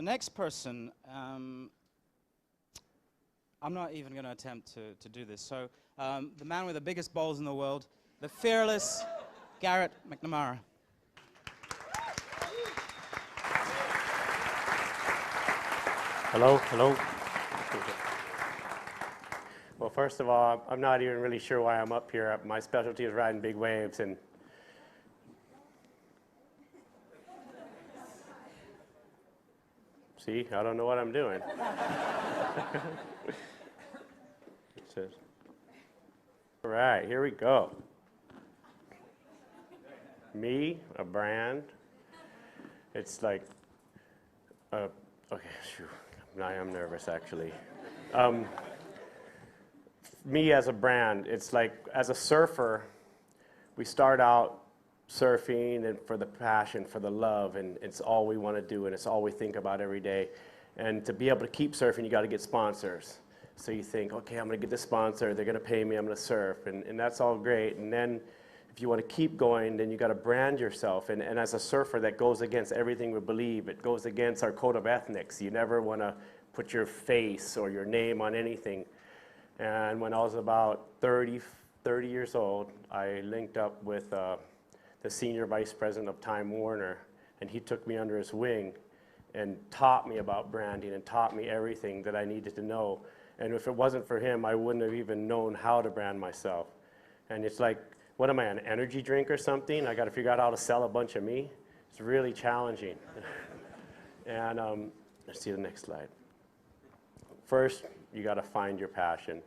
next person, I'm not even going to attempt to do this. So the man with the biggest balls in the world, the fearless Garrett McNamara. Hello, hello. Well, first of all, I'm not even really sure why I'm up here. My specialty is riding big waves, and see, I don't know what I'm doing. It says, all right, here we go. Me, a brand. It's like, okay, shoot, I am nervous actually. Me as a brand, it's like, as a surfer, we start out surfing and for the passion, for the love, and it's all we want to do, and it's all we think about every day. And to be able to keep surfing, you got to get sponsors. So you think, okay, I'm going to get this sponsor, they're going to pay me, I'm going to surf, and that's all great. And then if you want to keep going, then you got to brand yourself. And as a surfer, that goes against everything we believe. It goes against our code of ethics. You never want to put your face or your name on anything. And when I was about 30 years old, I linked up with the senior vice president of Time Warner, and he took me under his wing and taught me about branding and taught me everything that I needed to know. And if it wasn't for him, I wouldn't have even known how to brand myself. And it's like, what am I, an energy drink or something? I got to figure out how to sell a bunch of me. It's really challenging. And let's see the next slide. First, you got to find your passion.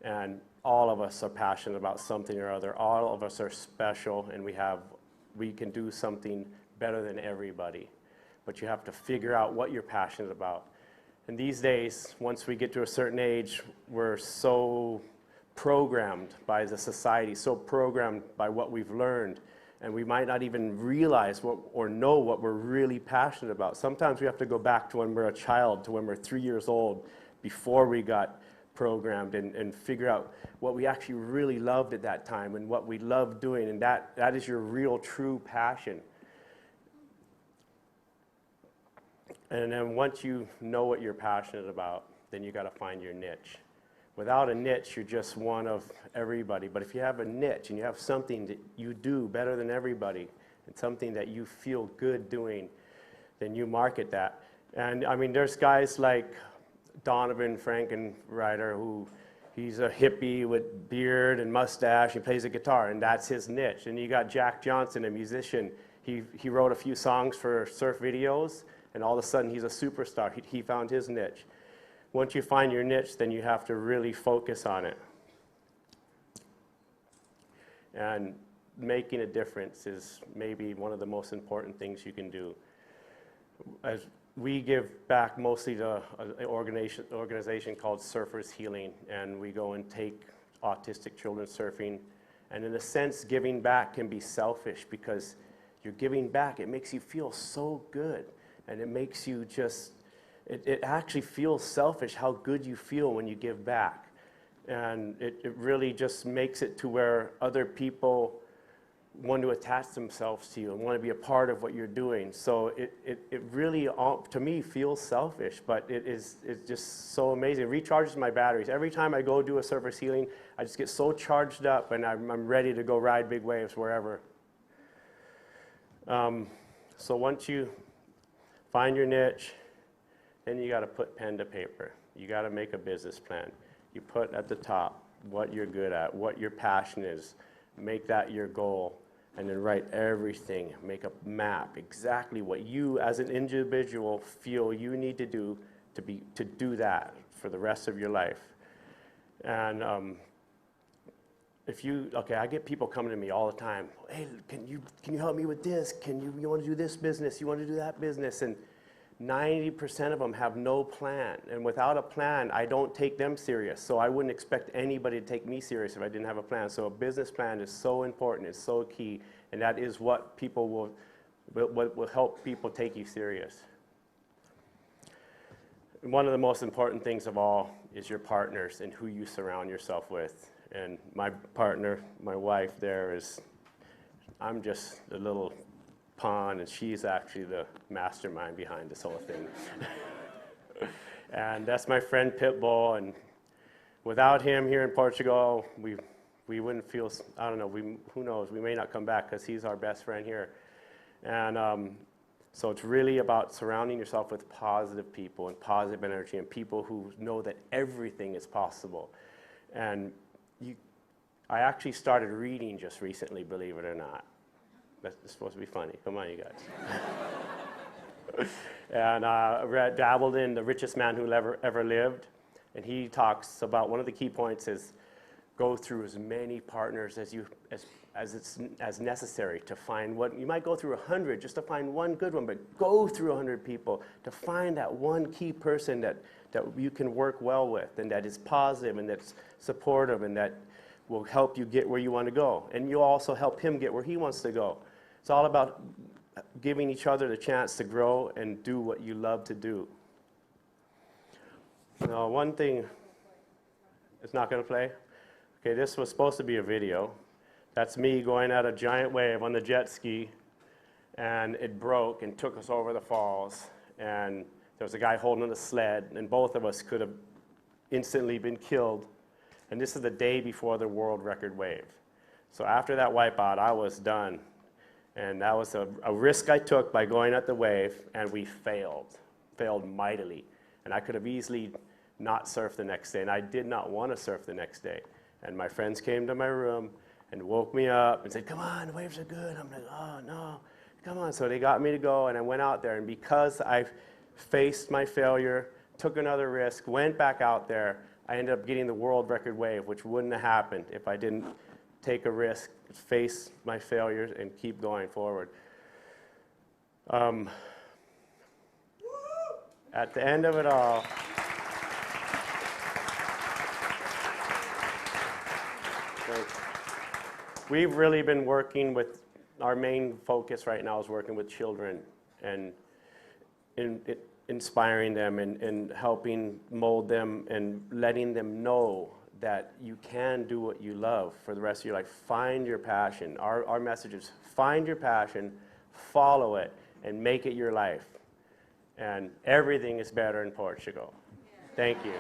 And all of us are passionate about something or other. All of us are special, and we can do something better than everybody. But you have to figure out what you're passionate about. And these days, once we get to a certain age, we're so programmed by the society, so programmed by what we've learned, and we might not even realize or know what we're really passionate about. Sometimes we have to go back to when we're a child, to when we're 3 years old, before we got programmed, and figure out what we actually really loved at that time and what we loved doing, and that is your real, true passion. And then once you know what you're passionate about, then you got to find your niche. Without a niche, you're just one of everybody. But if you have a niche and you have something that you do better than everybody and something that you feel good doing, then you market that. And I mean, there's guys like Donovan Frankenreiter, who he's a hippie with beard and mustache. He plays a guitar, and that's his niche. And you got Jack Johnson, a musician. He wrote a few songs for surf videos, and all of a sudden he's a superstar. He found his niche. Once you find your niche, then you have to really focus on it. And making a difference is maybe one of the most important things you can do. As we give back mostly to an organization called Surfers Healing, and we go and take autistic children surfing. And in a sense, giving back can be selfish, because you're giving back. It makes you feel so good, and it makes you just, it actually feels selfish how good you feel when you give back. And it really just makes it to where other people want to attach themselves to you and want to be a part of what you're doing. So it really, to me, feels selfish, but it's just so amazing. It recharges my batteries. Every time I go do a Surfers Healing, I just get so charged up, and I'm ready to go ride big waves wherever. So once you find your niche, then you got to put pen to paper. You got to make a business plan. You put at the top what you're good at, what your passion is. Make that your goal, and then write everything. Make a map, exactly what you as an individual feel you need to do to do that for the rest of your life. And I get people coming to me all the time. Hey, can you help me with this? You want to do this business? You want to do that business? And 90% of them have no plan. And without a plan, I don't take them serious. So I wouldn't expect anybody to take me serious if I didn't have a plan. So a business plan is so important, it's so key, and that is what will help people take you serious. And one of the most important things of all is your partners and who you surround yourself with. And my partner, my wife there, I'm just a little pawn, and she's actually the mastermind behind this whole thing. And that's my friend Pitbull, and without him here in Portugal, we wouldn't feel, I don't know, who knows, we may not come back because he's our best friend here. And so it's really about surrounding yourself with positive people and positive energy and people who know that everything is possible. And I actually started reading just recently, believe it or not. That's supposed to be funny. Come on, you guys. And dabbled in The Richest Man Who Ever Lived. And he talks about one of the key points is go through as many partners as necessary to find what you might go through 100 just to find one good one, but go through 100 people to find that one key person that you can work well with and that is positive and that's supportive and that will help you get where you want to go. And you'll also help him get where he wants to go. It's all about giving each other the chance to grow and do what you love to do. Now, one thing, it's not going to play? Okay, this was supposed to be a video. That's me going at a giant wave on the jet ski, and it broke and took us over the falls. And there was a guy holding the sled, and both of us could have instantly been killed. And this is the day before the world record wave. So after that wipeout, I was done. And that was a risk I took by going at the wave, and we failed mightily. And I could have easily not surfed the next day, and I did not want to surf the next day. And my friends came to my room and woke me up and said, come on, the waves are good. I'm like, oh, no, come on. So they got me to go, and I went out there. And because I faced my failure, took another risk, went back out there, I ended up getting the world record wave, which wouldn't have happened if I didn't take a risk, face my failures, and keep going forward. At the end of it all, we've really been working with, our main focus right now is working with children and inspiring them and helping mold them and letting them know that you can do what you love for the rest of your life. Find your passion. Our message is find your passion, follow it, and make it your life. And everything is better in Portugal. Thank you.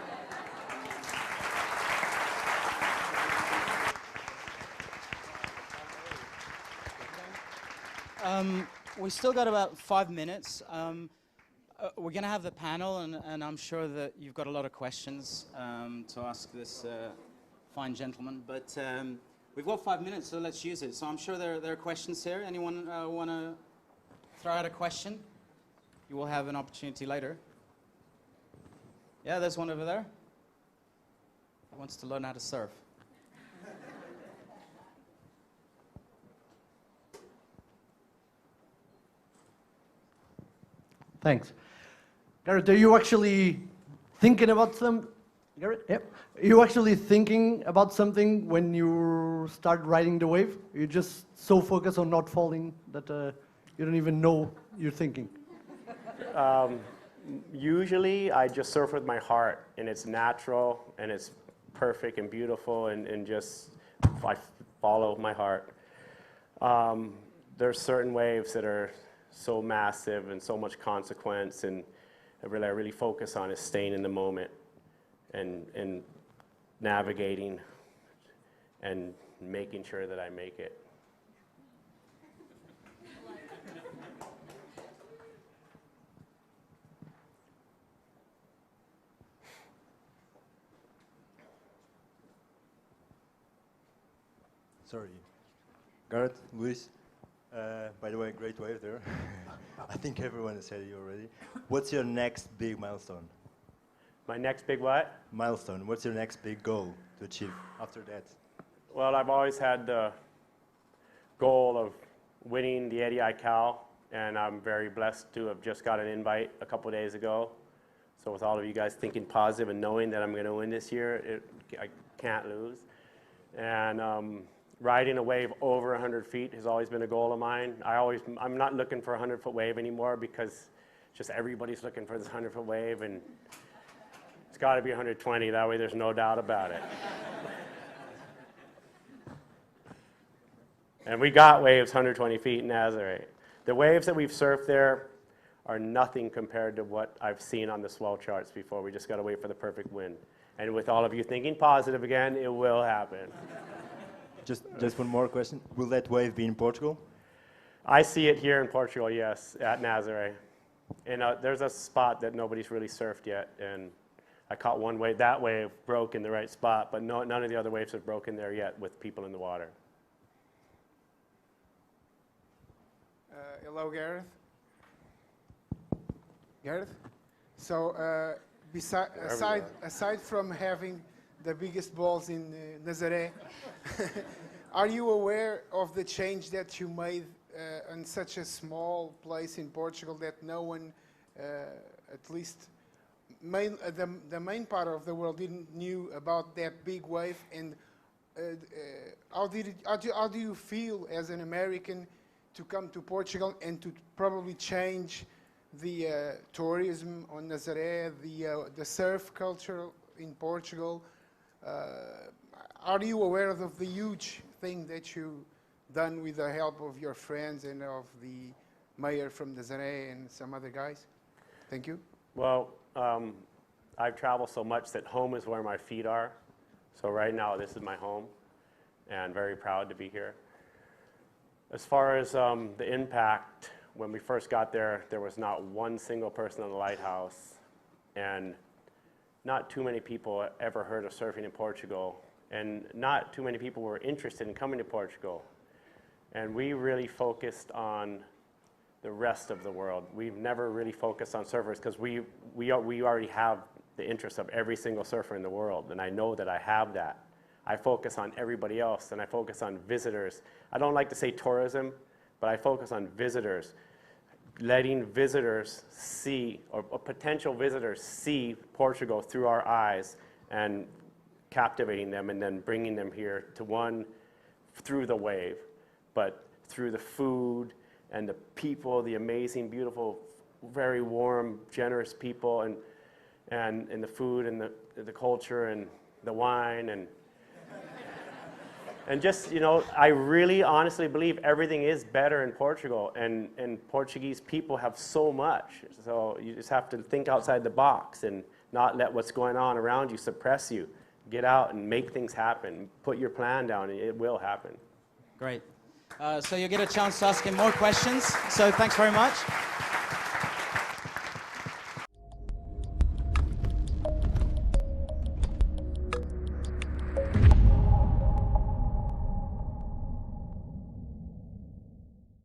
We still got about 5 minutes. We're going to have the panel, and I'm sure that you've got a lot of questions to ask this fine gentleman. But we've got 5 minutes, so let's use it. So I'm sure there are questions here. Anyone want to throw out a question? You will have an opportunity later. Yeah, there's one over there. He wants to learn how to surf. Thanks. Garrett, are you actually thinking about Garrett? Yep. Are you actually thinking about something when you start riding the wave? You're just so focused on not falling that you don't even know you're thinking? Usually, I just surf with my heart, and it's natural, and it's perfect and beautiful, and just I follow my heart. There's certain waves that are so massive and so much consequence, and I really focus on is staying in the moment and navigating and making sure that I make it. Sorry. Garrett, Luis, by the way, great wave there. I think everyone has said it already. What's your next big milestone? My next big what? Milestone. What's your next big goal to achieve after that? Well, I've always had the goal of winning the Eddie Cal, and I'm very blessed to have just got an invite a couple days ago. So with all of you guys thinking positive and knowing that I'm going to win this year, I can't lose. And riding a wave over 100 feet has always been a goal of mine. I'm not looking for a 100-foot wave anymore because just everybody's looking for this 100-foot wave, and it's got to be 120. That way there's no doubt about it. And we got waves 120 feet in Nazareth. The waves that we've surfed there are nothing compared to what I've seen on the swell charts before. We just got to wait for the perfect wind. And with all of you thinking positive again, it will happen. Just one more question. Will that wave be in Portugal? I see it here in Portugal, yes, at Nazaré. And there's a spot that nobody's really surfed yet, and I caught one wave. That wave broke in the right spot, but none of the other waves have broken there yet with people in the water. Hello, Gareth. Gareth? So, aside from having the biggest balls in Nazaré, are you aware of the change that you made in such a small place in Portugal that no one, at least the main part of the world, didn't knew about that big wave? And how do you feel as an American to come to Portugal and to probably change the tourism on Nazaré, the surf culture in Portugal? Are you aware of the huge thing that you done with the help of your friends and of the mayor from Nazaré and some other guys? Thank you. Well, I've traveled so much that home is where my feet are. So right now, this is my home, and very proud to be here. As far as the impact, when we first got there, there was not one single person on the lighthouse, and not too many people ever heard of surfing in Portugal, and not too many people were interested in coming to Portugal. And we really focused on the rest of the world. We've never really focused on surfers because we already have the interest of every single surfer in the world, and I know that I have that. I focus on everybody else, and I focus on visitors. I don't like to say tourism, but I focus on visitors, letting visitors see, or potential visitors see Portugal through our eyes and captivating them, and then bringing them here to one, through the wave, but through the food and the people, the amazing, beautiful, very warm, generous people, and the food and the culture and the wine and just, you know, I really honestly believe everything is better in Portugal, and Portuguese people have so much. So you just have to think outside the box and not let what's going on around you suppress you. Get out and make things happen. Put your plan down and it will happen. Great. So you'll get a chance to ask him more questions. So thanks very much.